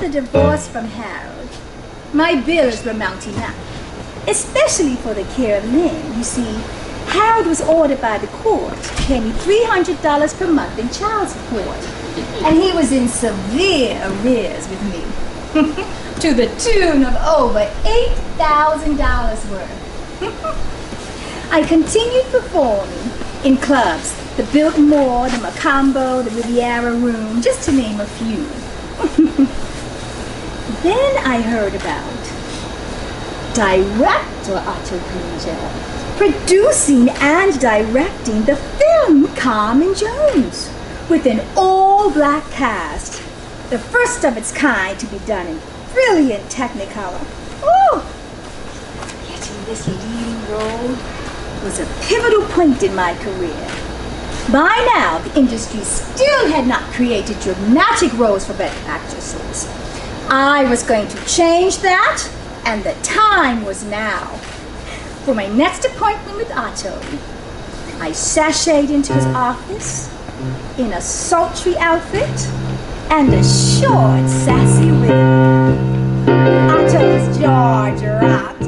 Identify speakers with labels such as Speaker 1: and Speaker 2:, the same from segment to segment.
Speaker 1: the divorce from Harold, my bills were mounting up, especially for the care of Lynn. You see, Harold was ordered by the court to pay me $300 per month in child support, and he was in severe arrears with me, to the tune of over $8,000 worth. I continued performing in clubs, the Biltmore, the Macombo, the Riviera Room, just to name a few. Then I heard about director Otto Klinger producing and directing the film Carmen Jones with an all-black cast, the first of its kind to be done in brilliant Technicolor. Oh, getting this leading role was a pivotal point in my career. By now, the industry still had not created dramatic roles for better actresses. I was going to change that, and the time was now. For my next appointment with Otto, I sashayed into his office in a sultry outfit and a short, sassy wig. Otto's jaw dropped.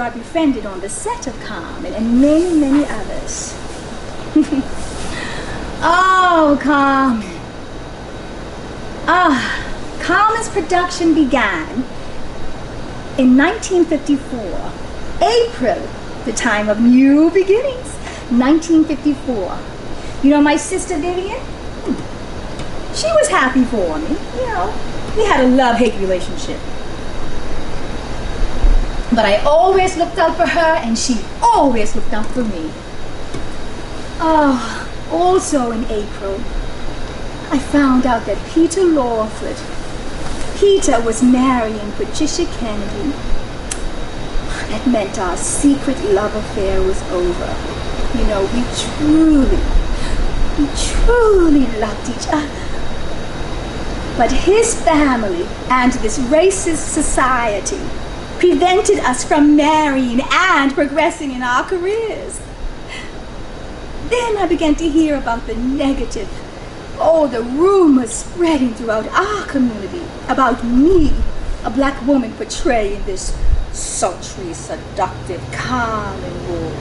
Speaker 1: I befriended on the set of Carmen, and many, many others. Oh, Carmen. Carmen's production began in 1954, April, the time of new beginnings, 1954. You know my sister Vivian? She was happy for me, you know. We had a love-hate relationship. But I always looked out for her, and she always looked out for me. Oh, also in April, I found out that Peter Lawford, Peter was marrying Patricia Kennedy. That meant our secret love affair was over. You know, we truly loved each other. But his family and this racist society prevented us from marrying and progressing in our careers. Then I began to hear about the negative, the rumors spreading throughout our community about me, a black woman portraying this sultry, seductive Carmen role.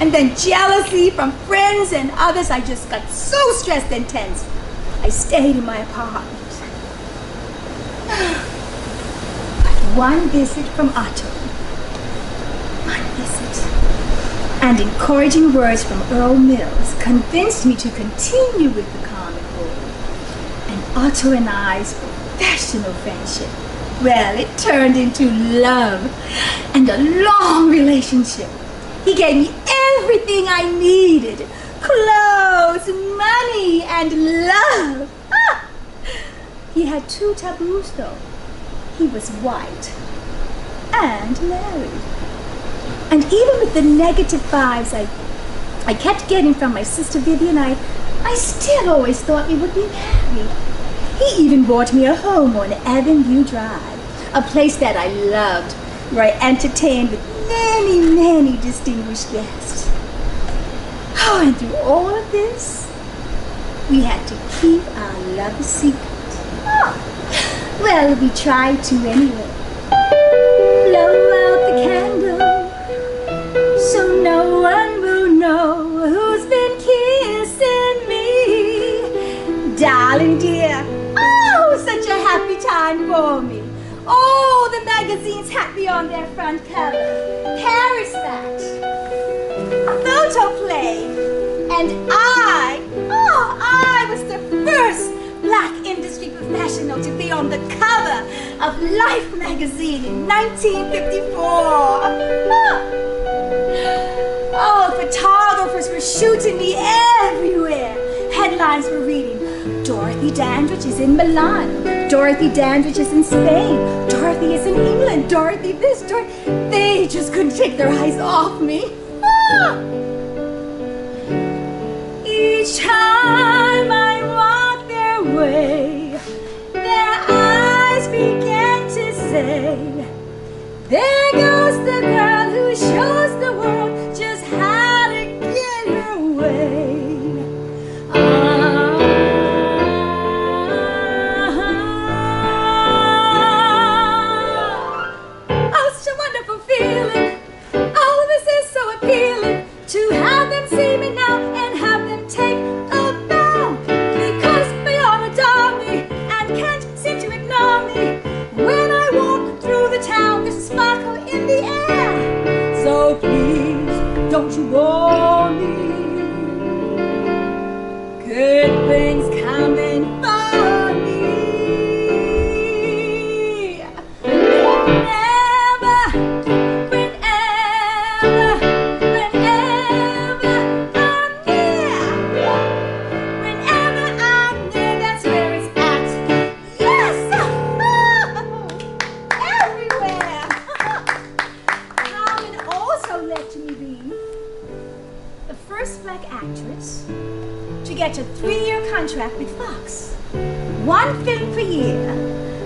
Speaker 1: And then jealousy from friends and others. I just got so stressed and tense. I stayed in my apartment. One visit from Otto, and encouraging words from Earl Mills convinced me to continue with the Carmen role. And Otto and I's professional friendship, well, it turned into love and a long relationship. He gave me everything I needed: clothes, money, and love. He had two taboos, though. He was white and married. And even with the negative vibes I kept getting from my sister Vivian, I still always thought we would be married. He even bought me a home on Avenue Drive, a place that I loved, where I entertained with many, many distinguished guests. Oh, and through all of this, we had to keep our love a secret. Well, we tried to anyway. Blow out the candle so no one will know who's been kissing me. Darling dear, oh, such a happy time for me. Oh, the magazines had me on their front cover. Paris Match, Photoplay, and I was the first black industry professional to be on the cover of Life magazine in 1954. Oh, photographers were shooting me everywhere. Headlines were reading, Dorothy Dandridge is in Milan. Dorothy Dandridge is in Spain. Dorothy is in England. Dorothy this, Dorothy... They just couldn't take their eyes off me. Each time I walked their way, their eyes began to say, there goes the girl who shows the world just how to get her way. Oh, such a wonderful feeling. All of this is so appealing to have them see me now and have them take a bow, because they all adore me and can't seem to ignore me. When I walk through the town, there's a sparkle in the air. So please, don't you bore me. Good things coming for me. Get a 3-year contract with Fox. 1 film per year,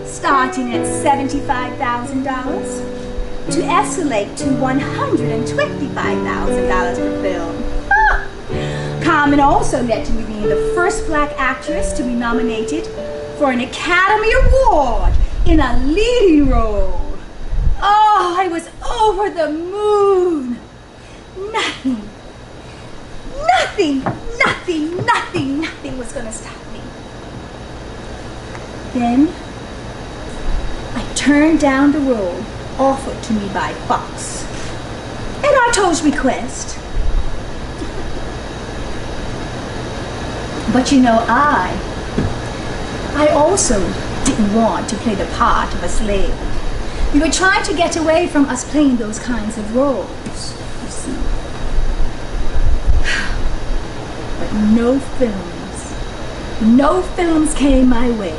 Speaker 1: starting at $75,000 to escalate to $125,000 per film. Carmen also led to me being the first black actress to be nominated for an Academy Award in a leading role. Oh, I was over the moon. Nothing was gonna stop me. Then I turned down the role offered to me by Fox at Otto's request. But you know, I also didn't want to play the part of a slave. We were trying to get away from us playing those kinds of roles, you see. But no films came my way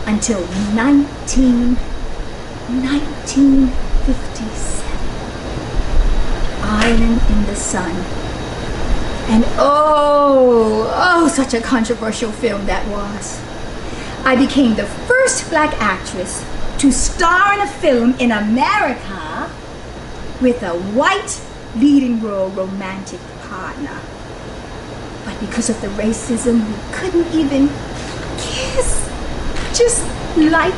Speaker 1: until 1957. Island in the Sun. And oh, such a controversial film that was. I became the first black actress to star in a film in America with a white leading role romantic partner. But because of the racism, we couldn't even kiss. Just light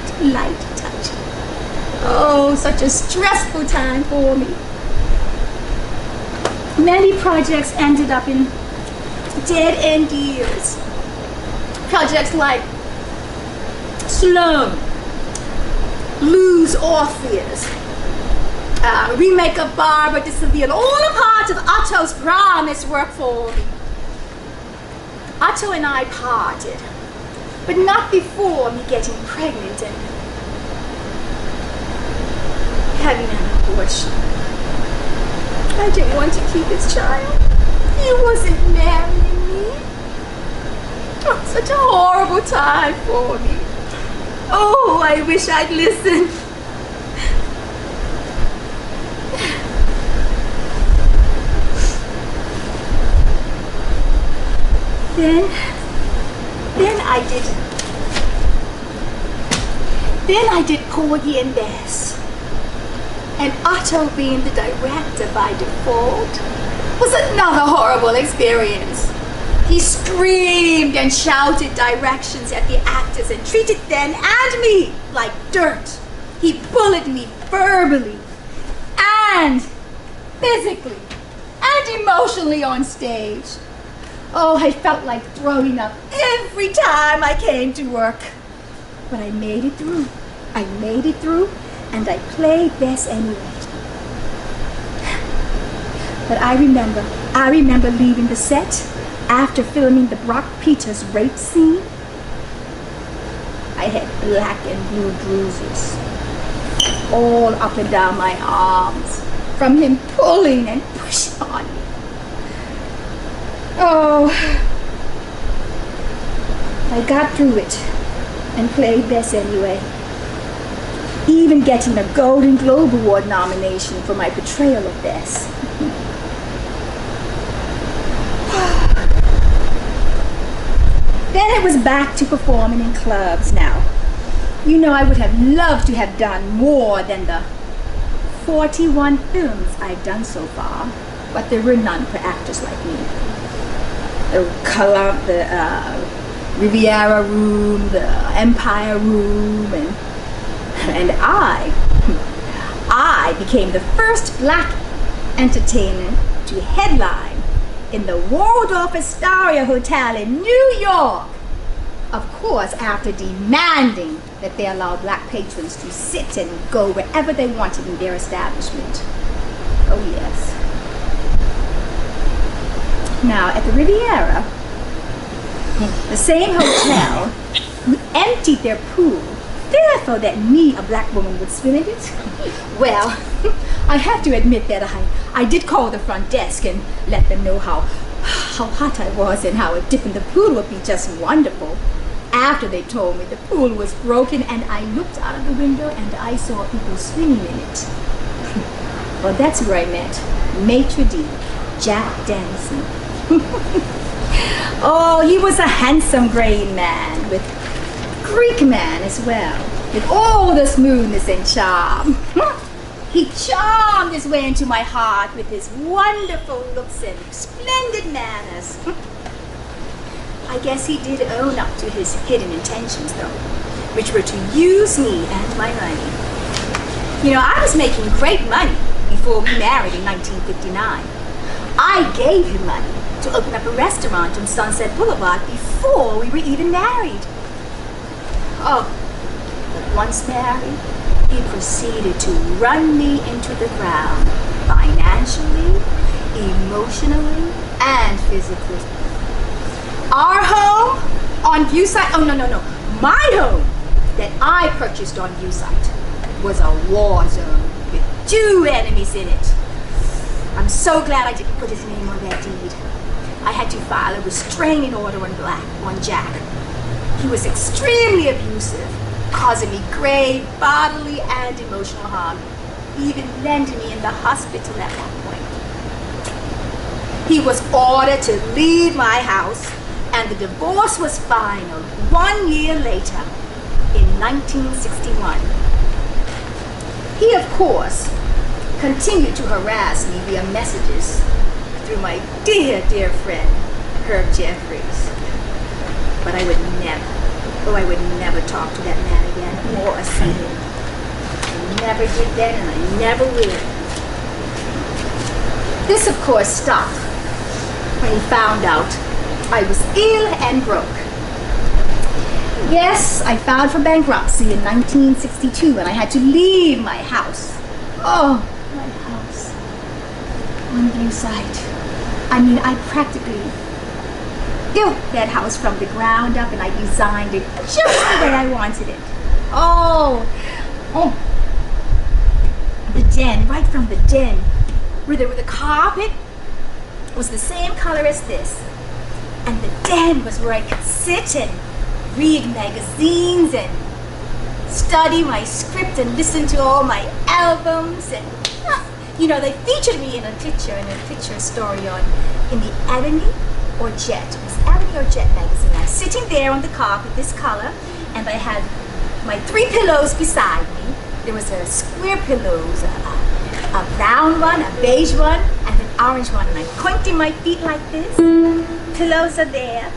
Speaker 1: touch. Oh, such a stressful time for me. Many projects ended up in dead-end years. Projects like Sloan, Lose Orpheus, remake of Barbara de Seville, all a part of Otto's promised work for me. Otto and I parted, but not before me getting pregnant and having an abortion. I didn't want to keep his child. He wasn't marrying me. Oh, such a horrible time for me. Oh, I wish I'd listened. Then I did Porgy and Bess. And Otto being the director by default was another horrible experience. He screamed and shouted directions at the actors and treated them and me like dirt. He bullied me verbally and physically and emotionally on stage. Oh, I felt like throwing up every time I came to work. But I made it through. I made it through, and I played best anyway. But I remember leaving the set after filming the Brock Peters rape scene. I had black and blue bruises all up and down my arms from him pulling and pushing on me. Oh, I got through it and played best anyway, even getting a Golden Globe Award nomination for my portrayal of Bess. Then it was back to performing in clubs now. You know, I would have loved to have done more than the 41 films I've done so far, but there were none for actors like me. The Riviera Room, the Empire Room, and I became the first black entertainer to headline in the Waldorf Astoria Hotel in New York. Of course, after demanding that they allow black patrons to sit and go wherever they wanted in their establishment. Oh yes. Now, at the Riviera, the same hotel, who emptied their pool, fearful that me, a black woman, would swim in it. Well, I have to admit that I did call the front desk and let them know how hot I was and how a dip in the pool would be just wonderful. After they told me the pool was broken, and I looked out of the window and I saw people swimming in it. Well, that's where I met Maitre d', Jack Dennison. Oh, he was a handsome gray man with Greek man as well, with all the smoothness and charm. He charmed his way into my heart with his wonderful looks and splendid manners. I guess he did own up to his hidden intentions, though, which were to use me and my money. You know, I was making great money before we married in 1959. I gave him money to open up a restaurant on Sunset Boulevard before we were even married. Oh, but once married, he proceeded to run me into the ground, financially, emotionally, and physically. Our home on Viewsite, oh no, my home that I purchased on Viewsite was a war zone with 2 enemies in it. I'm so glad I didn't put his name on that deed. I had to file a restraining order on Jack. He was extremely abusive, causing me grave bodily and emotional harm, even landing me in the hospital at one point. He was ordered to leave my house, and the divorce was final 1 year later, in 1961. He, of course, continued to harass me via messages through my dear, dear friend, Herb Jeffries. But I would never talk to that man again or see him. I never did that, and I never will. This, of course, stopped when he found out I was ill and broke. Yes, I filed for bankruptcy in 1962, and I had to leave my house. Oh, my house on Viewsite. I mean, I practically built that house from the ground up, and I designed it just the way I wanted it. Oh, the den, right from the den, where the carpet was the same color as this. And the den was where I could sit and read magazines and study my script and listen to all my albums. And, you know, they featured me in a picture story in the Ebony or Jet. It was Ebony or Jet magazine. I was sitting there on the carpet, this color, and I had my 3 pillows beside me. There was a square pillows, a brown one, a beige one, and an orange one. And I'm pointing my feet like this. pillows are there.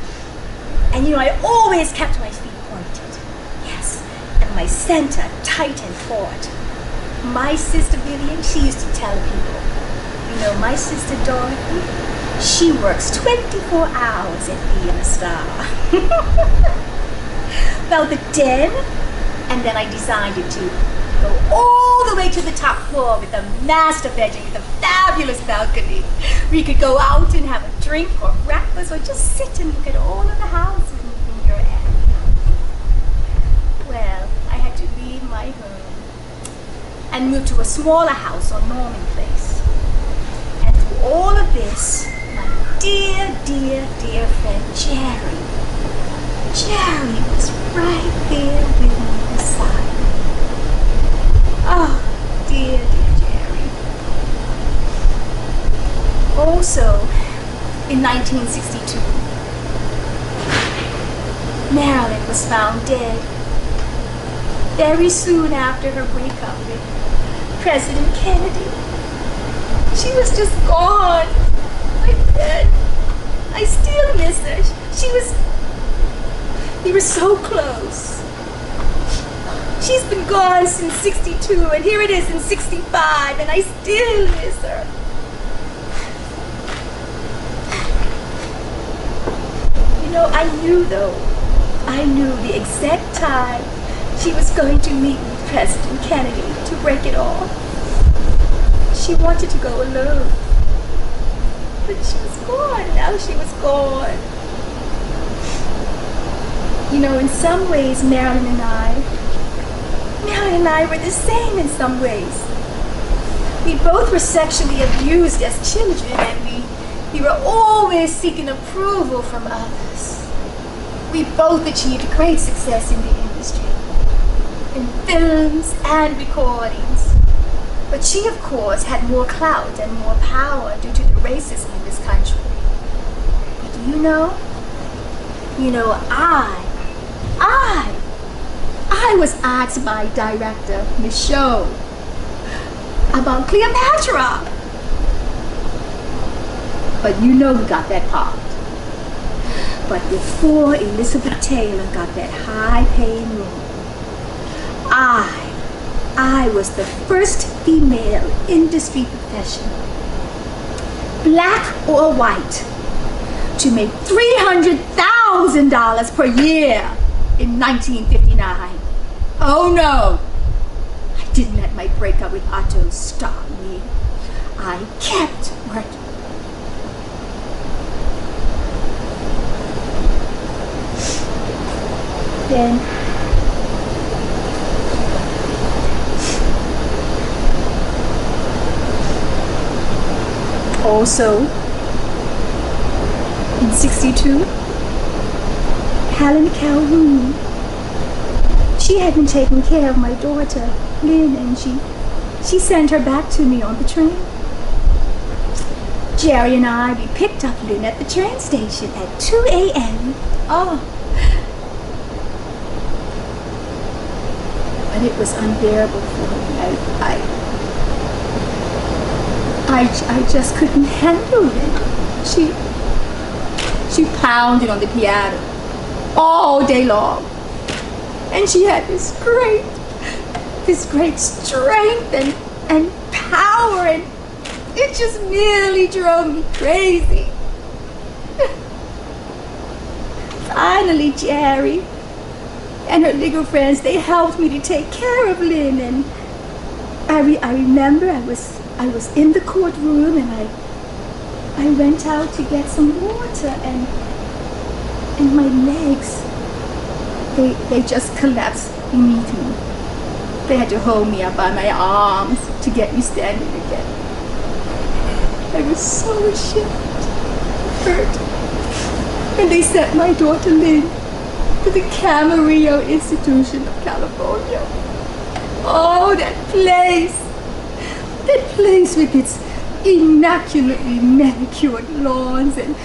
Speaker 1: And you know, I always kept my feet pointed. Yes, and my center tight and taut. My sister Vivian, she used to tell people, you know, my sister Dorothy, she works 24 hours at being a star. Well, but then I decided to go all the way to the top floor with a master bedroom with a fabulous balcony where you could go out and have a drink or breakfast or just sit and look at all of the houses in your area. Well, I had to leave my home and move to a smaller house on Norman Place. And through all of this, my dear, dear, dear friend Jerry was right there with me beside me. Oh, dear, dear Jerry. Also, in 1962, Marilyn was found dead. Very soon after her breakup with President Kennedy. She was just gone. I still miss her. We were so close. She's been gone since 62, and here it is in 65, and I still miss her. You know, I knew the exact time she was going to meet with President Kennedy to break it off. She wanted to go alone, but she was gone. Now she was gone. You know, in some ways, Marilyn and I were the same in some ways. We both were sexually abused as children, and we were always seeking approval from others. We both achieved great success in the industry, in films and recordings. But she, of course, had more clout and more power due to the racism in this country. But do you know? You know, I was asked by director Michaud about Cleopatra. But you know who got that part. But before Elizabeth Taylor got that high-paying role, I was the first female industry professional, black or white, to make $300,000 per year in 1959. Oh no, I didn't let my breakup with Otto stop me. I kept working. Then also in 62, Helen Calhoun, she had been taking care of my daughter, Lynn, and she sent her back to me on the train. Jerry and I, we picked up Lynn at the train station at 2 a.m. Oh. But it was unbearable for me. I just couldn't handle it. She pounded on the piano all day long. And she had this great strength and power, and it just nearly drove me crazy. Finally, Jerry and her legal friends, they helped me to take care of Lynn, and I remember I was in the courtroom, and I went out to get some water, and my legs, they just collapsed beneath me. They had to hold me up by my arms to get me standing again. I was so ashamed, hurt. And they sent my daughter Lynn to the Camarillo Institution of California. Oh, that place with its immaculately manicured lawns and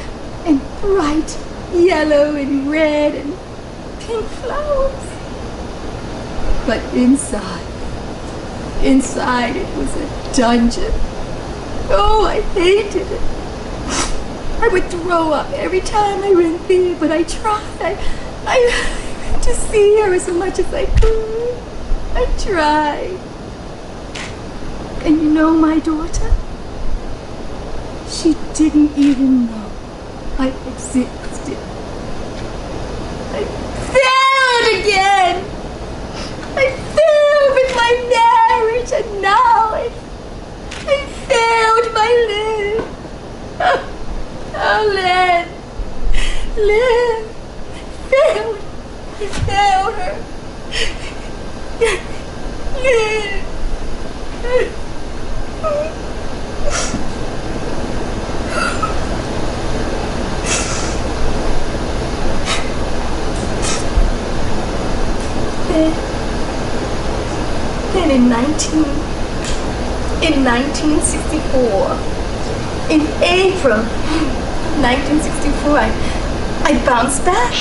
Speaker 1: bright yellow and red and pink flowers. But inside it was a dungeon. Oh, I hated it. I would throw up every time I went there, but I tried. I went to see her as much as I could. I tried. And you know my daughter? She didn't even know I existed. I failed again. I failed with my marriage, and now I failed my live. Oh, Len. Len. Failed. I failed her. Len. Then in 1964, in April 1964, I bounced back.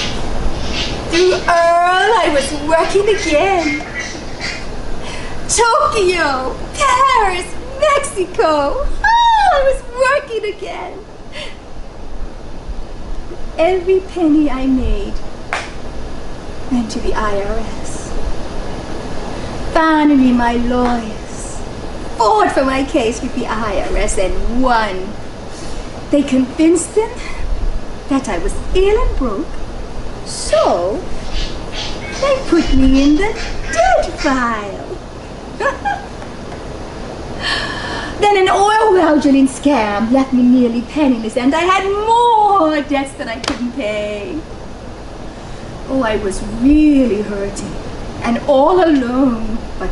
Speaker 1: Through Earl, I was working again. Tokyo, Paris, Mexico. Oh, I was working again. Every penny I made went to the IRS. Finally, my lawyers fought for my case with the IRS and won. They convinced them that I was ill and broke, so they put me in the dead file. Then an oil well drilling scam left me nearly penniless, and I had more debts that I couldn't pay. Oh, I was really hurting and all alone, but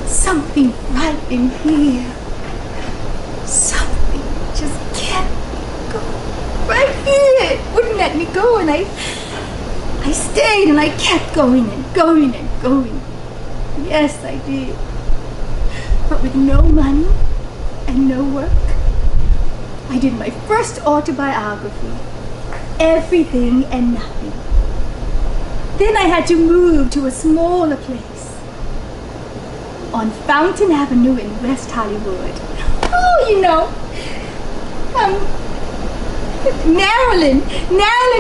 Speaker 1: something right in here, something just kept me going. Right here, it wouldn't let me go, and I stayed and I kept going and going and going. Yes, I did. But with no money and no work, I did my first autobiography, Everything and Nothing. Then I had to move to a smaller place on Fountain Avenue in West Hollywood. Oh, you know, Marilyn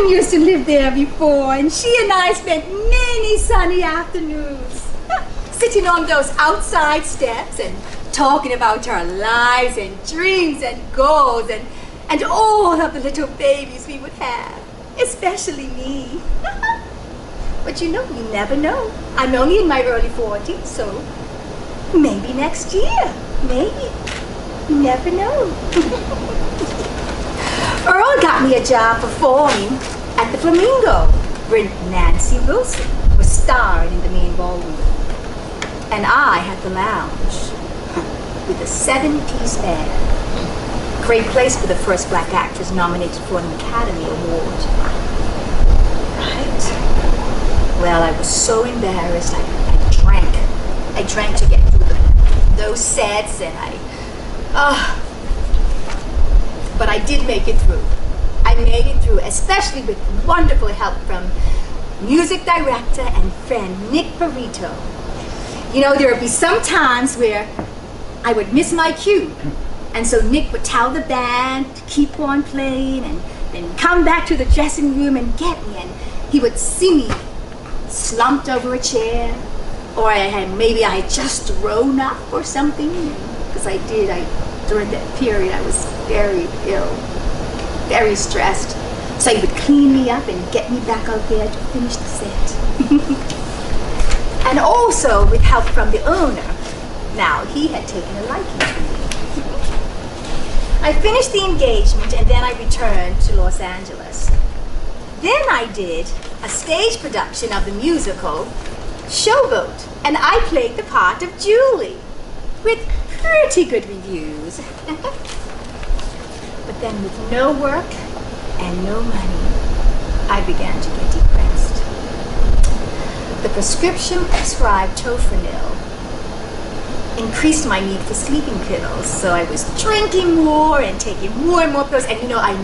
Speaker 1: used to live there before, and she and I spent many sunny afternoons sitting on those outside steps and talking about our lives and dreams and goals and all of the little babies we would have, especially me. But you know, you never know. I'm only in my early 40s, so maybe next year, maybe. You never know. Earl got me a job performing at the Flamingo, where Nancy Wilson was starring in the main ballroom. And I had the lounge with a 7-piece band. Great place for the first black actress nominated for an Academy Award. Right? Well, I was so embarrassed, I drank to get through those sets, and but I did make it through. I made it through, especially with wonderful help from music director and friend Nick Barito. You know, there would be some times where I would miss my cue, and so Nick would tell the band to keep on playing and then come back to the dressing room and get me, and he would see me slumped over a chair, or maybe I had just thrown up or something, because during that period I was very ill, very stressed. So he would clean me up and get me back out there to finish the set. And also with help from the owner. Now, he had taken a liking to me. I finished the engagement, and then I returned to Los Angeles. Then I did a stage production of the musical Showboat, and I played the part of Julie, with pretty good reviews. But then with no work and no money, I began to get depressed. The prescription prescribed Tofranil increased my need for sleeping pills, so I was drinking more and taking more and more pills. And you know, I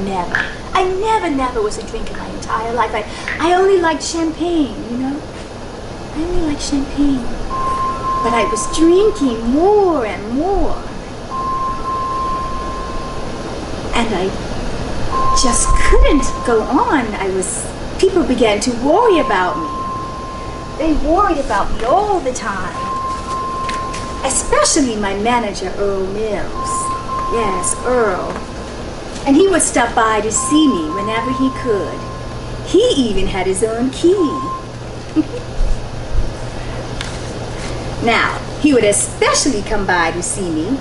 Speaker 1: never was a drinker my entire life. I only liked champagne, you know? I only liked champagne. But I was drinking more and more. And I just couldn't go on. People began to worry about me. They worried about me all the time. Especially my manager, Earl Mills. Yes, Earl. And he would stop by to see me whenever he could. He even had his own key. Now, he would especially come by to see me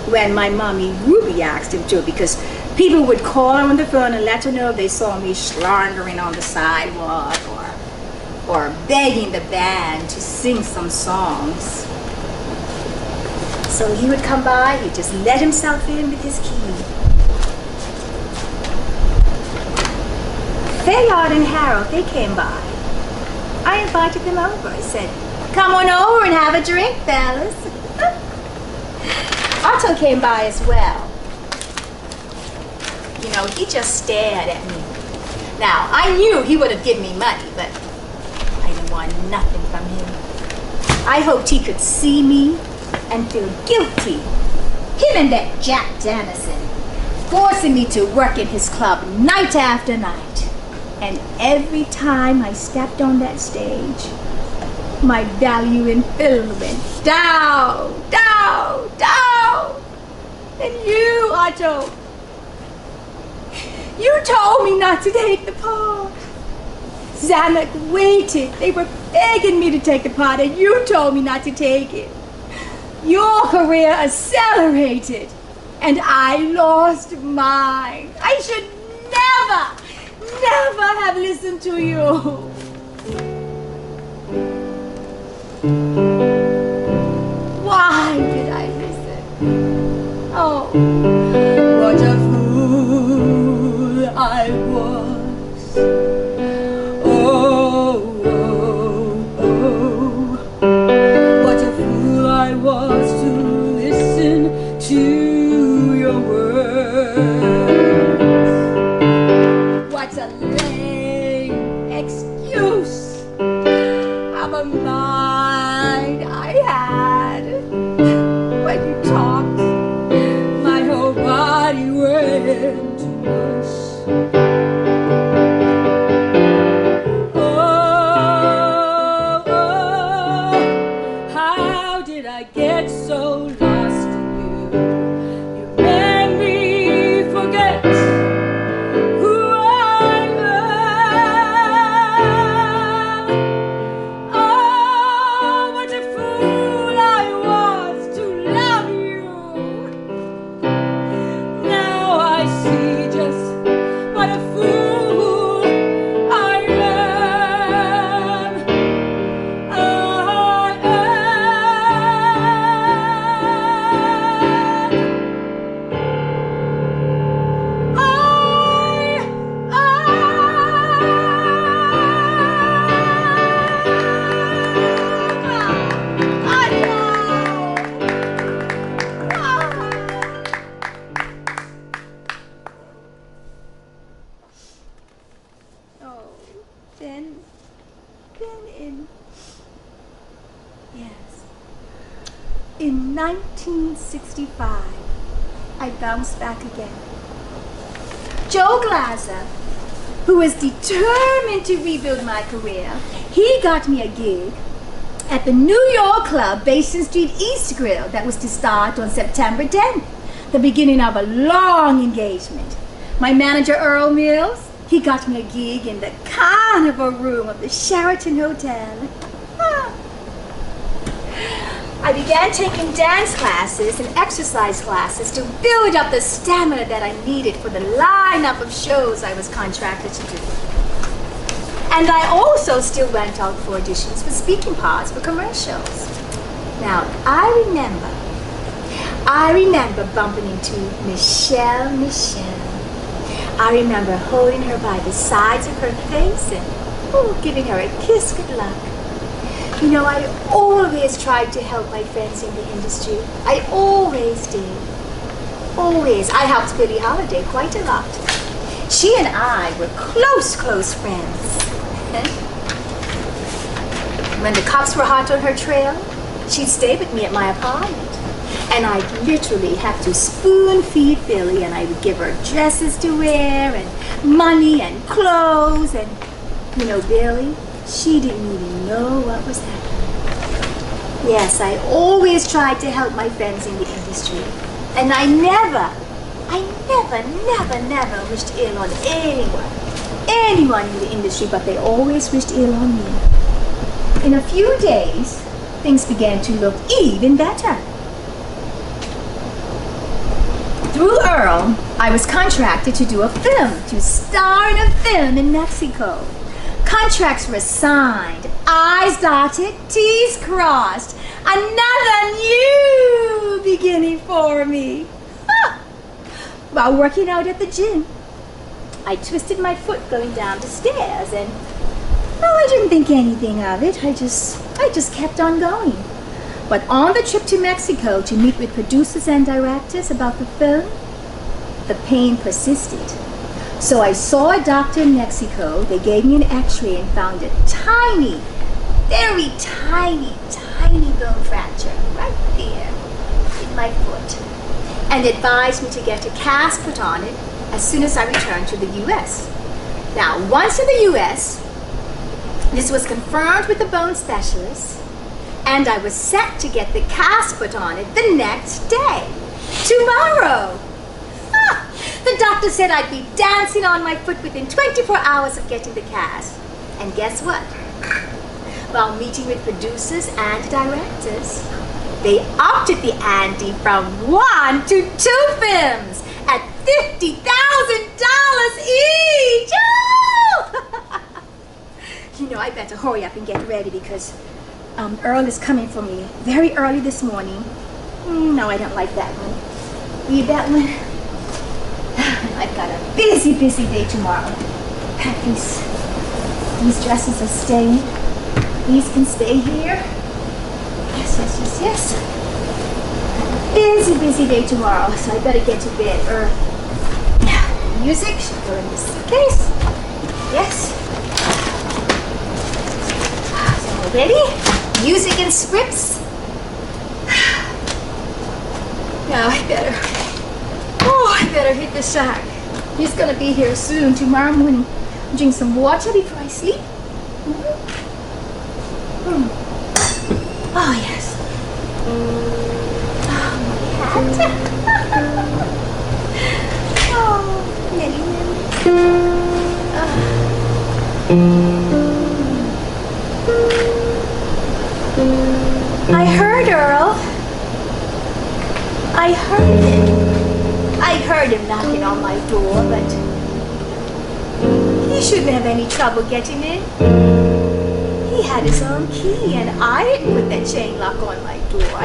Speaker 1: when my mommy Ruby asked him to, because people would call her on the phone and let her know they saw me schlongering on the sidewalk or begging the band to sing some songs. So he would come by, he'd just let himself in with his key. Fayard and Harold, they came by. I invited them over. I said, "Come on over and have a drink, fellas." Otto came by as well. You know, he just stared at me. Now, I knew he would have given me money, but I didn't want nothing from him. I hoped he could see me and feel guilty. Him and that Jack Dennison, forcing me to work in his club night after night. And every time I stepped on that stage, my value in film went down, down, down. And you, Otto, you told me not to take the part. Zanuck waited. They were begging me to take the part, and you told me not to take it. Your career accelerated, and I lost mine. I should never have listened to you. Why did I listen? Oh, what a fool I was. Oh, oh, oh, what a fool I was to listen to your words. What a lame excuse of a mind I had. When you talked, my whole body went to mush. Oh, oh, how did I get so lost in you? You made me forget who I am. Oh, what a fool I was to love you. Now I see just what a fool I am. I Oh, then in 1965, I bounced back again. Joe Glaser, who was determined to rebuild my career, he got me a gig at the New York club Basin Street East Grill that was to start on September 10th, the beginning of a long engagement. My manager, Earl Mills, he got me a gig in the Carnival Room of the Sheraton Hotel. I began taking dance classes and exercise classes to build up the stamina that I needed for the lineup of shows I was contracted to do. And I also still went out for auditions for speaking parts for commercials. Now, I remember bumping into Michelle. I remember holding her by the sides of her face and giving her a kiss good luck. You know, I always tried to help my friends in the industry. I always did. Always. I helped Billie Holiday quite a lot. She and I were close friends. When the cops were hot on her trail, she'd stay with me at my apartment. And I'd literally have to spoon feed Billy, and I would give her dresses to wear and money and clothes. And you know, Billy, she didn't even know what was happening. Yes, I always tried to help my friends in the industry. And I never wished ill on anyone in the industry, but they always wished ill on me. In a few days, things began to look even better. Through Earl, I was contracted to do a film, to star in a film in Mexico. Contracts were signed, I's dotted, T's crossed. Another new beginning for me. While working out at the gym, I twisted my foot going down the stairs, and I didn't think anything of it. I just kept on going. But on the trip to Mexico to meet with producers and directors about the film, the pain persisted. So I saw a doctor in Mexico. They gave me an x-ray and found a tiny, very tiny bone fracture right there in my foot, and advised me to get a cast put on it as soon as I returned to the U.S. Now, once in the U.S., this was confirmed with the bone specialist, and I was set to get the cast put on it the next day, tomorrow. The doctor said I'd be dancing on my foot within 24 hours of getting the cast. And guess what? While meeting with producers and directors, they upped the ante from 1 to 2 films at $50,000 each. You know, I better hurry up and get ready because Earl is coming for me very early this morning. No, I don't like that one. Read that one. I've got a busy day tomorrow. These dresses are staying. These can stay here. Yes. Busy day tomorrow, so I better get to bed early. Music should go in the suitcase. Yes. So ready? Music and scripts. Now I better hit the shack. He's gonna be here soon tomorrow morning. Drink some water before I sleep. Oh yes. Oh, my hat. Oh, many memories. I heard Earl. I heard him. I heard him knocking on my door, but he shouldn't have any trouble getting in. He had his own key, and I didn't put that chain lock on my door.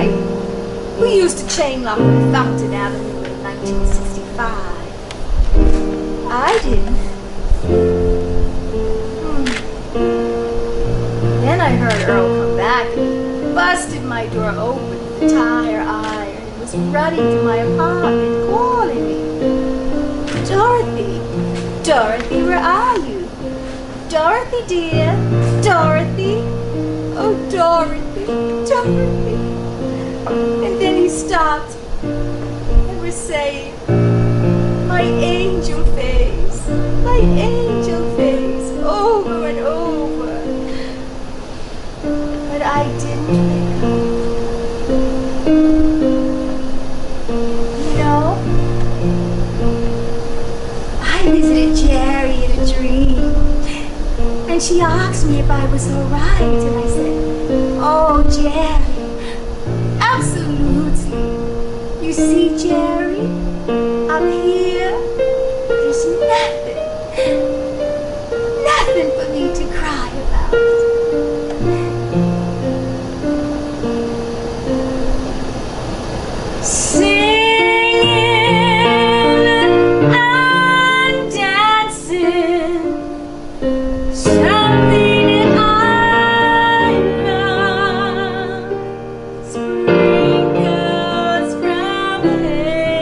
Speaker 1: We used to chain lock on Fountain Avenue in 1965. I didn't. Then I heard Earl come back and he busted my door open with a tire iron and was running to my apartment calling me. Dorothy, where are you? Dorothy, dear. Dorothy. Oh, Dorothy. And then he stopped and was saying, my angel face, over and over. But I didn't pick up. You know, I visited Jerry in a dream, and she asked me if I was all right, and I said, oh, Jerry, absolutely. You see, Jerry, I'm here. There's nothing for me to cry about. Singing and dancing, something that I love. Sprinkles from heaven.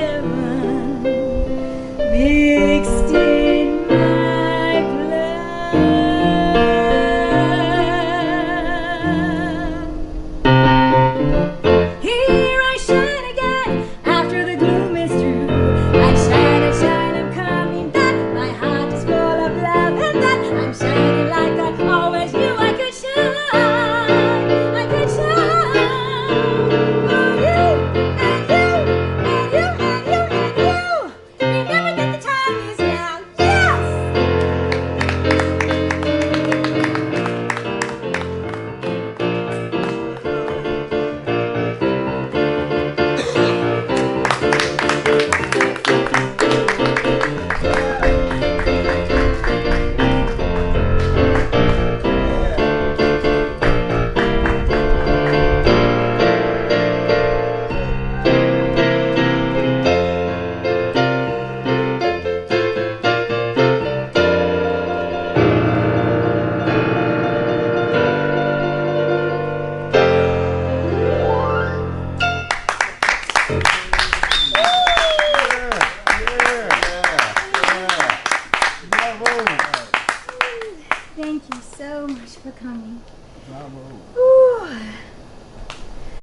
Speaker 1: so much for coming.
Speaker 2: Bravo.
Speaker 1: Ooh.